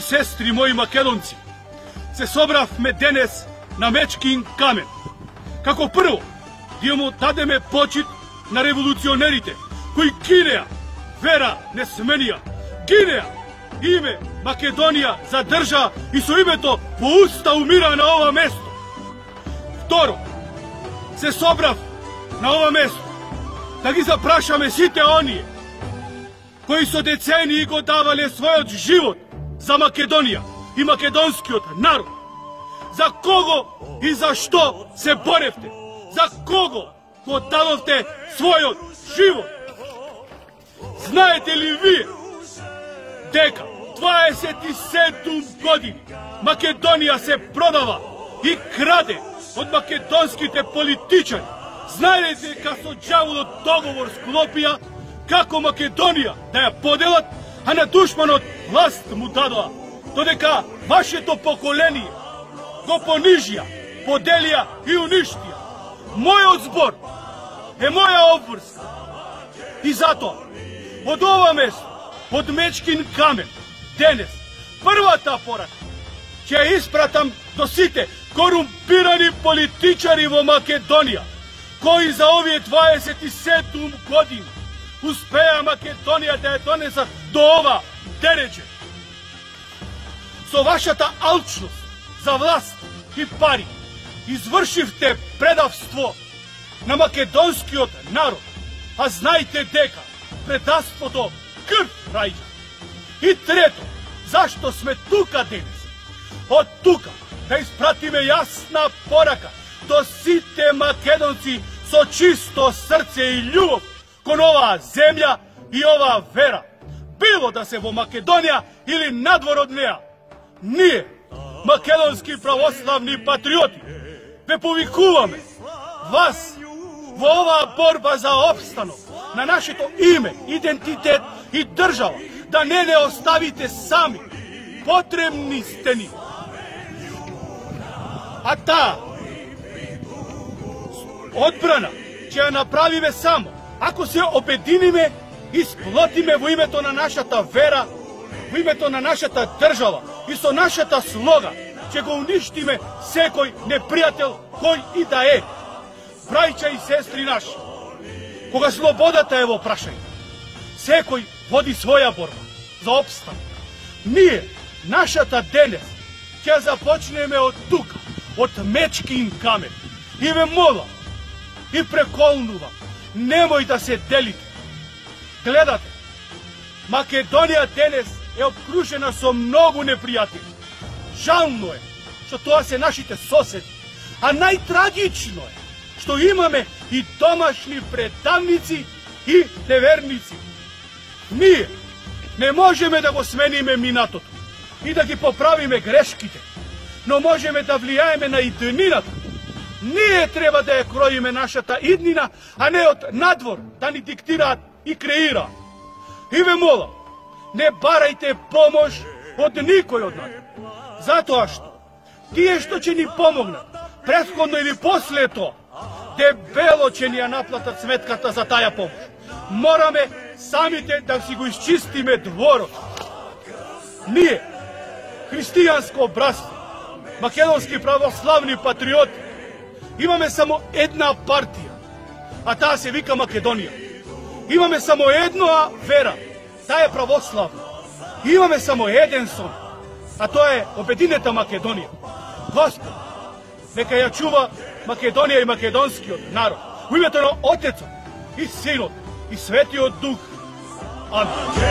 sestri moji makedonci, se собравме денес на Мечкин камен. Како прво, да му дадеме почит на револуционерите, кои гинеа, вера не сменија, гинеа, име Македонија задржа и со името по уста умира на ова место. Второ, се собрав на ова место да ги запрашаме сите оние кои со децении го давале својот живот за Македонија и македонскиот народ. За кого и за што се боревте? За кого го дадовте својот живот? Знаете ли вие дека 27 години Македонија се продава и краде од македонските политичари? Знаете дека со ѓаволот договор склопија како Македонија да ја поделат, а на душманот власт му дадоа, додека вашето поколение го понижија, поделија и уништија. Мојот збор е моја обврска. И затоа, од ова место, од Мечкин камен, денес, првата порака ќе ја испратам до сите корумпирани политичари во Македонија, кои за овие 27 години успеа Македонија да ја донесат до ова дереđе. Со вашата алчност за власт и пари извршивте предавство на македонскиот народ, а знајте дека предавството крв раѓа. И трето, зашто сме тука денес? Од тука да испратиме јасна порака до сите македонци со чисто срце и љубов кон оваа земја и оваа вера, било да се во Македонија или надвор од неа. Ние, македонски православни патриоти, ве повикуваме вас во оваа борба за опстанок на нашето име, идентитет и држава, да не оставите сами. Потребни сте ни. А таа одбрана ќе ја направиме само ако се обединиме и сплотиме во името на нашата вера, во името на нашата држава и со нашата слога ќе го уништиме секој непријател кој и да е. Браќа и сестри наши, кога слободата е во прашање, секој води своја борба за опстанок. Ние, нашата денес, ќе започнеме од тука, од Мечкин камен. И ве молам, и преколнувам, немој да се делите. Гледате, Македонија денес е обкружена со многу непријатели. Жално е што тоа се нашите соседи, а најтрагично е што имаме и домашни предавници и неверници. Ние не можеме да го смениме минатото и да ги поправиме грешките, но можеме да влијаеме на иднината. Ние треба да ја кроиме нашата иднина, а не од надвор да ни диктираат и креираат. И ве молам, не барајте помош од никој од нас. Затоа што тие што ќе ни помогнат, претходно или после тоа, дебело ќе ни ја наплатат сметката за таја помош. Мораме самите да си го исчистиме дворот. Ние, христијанско братство, македонски православни патриоти, имаме само една партија, а таа се вика Македонија. Имаме само една вера, таа е православна. Имаме само еден сон, а тоа е обединета Македонија. Господ, нека ја чува Македонија и македонскиот народ. Во името на Отецот и Синот и Светиот Дух. Амин.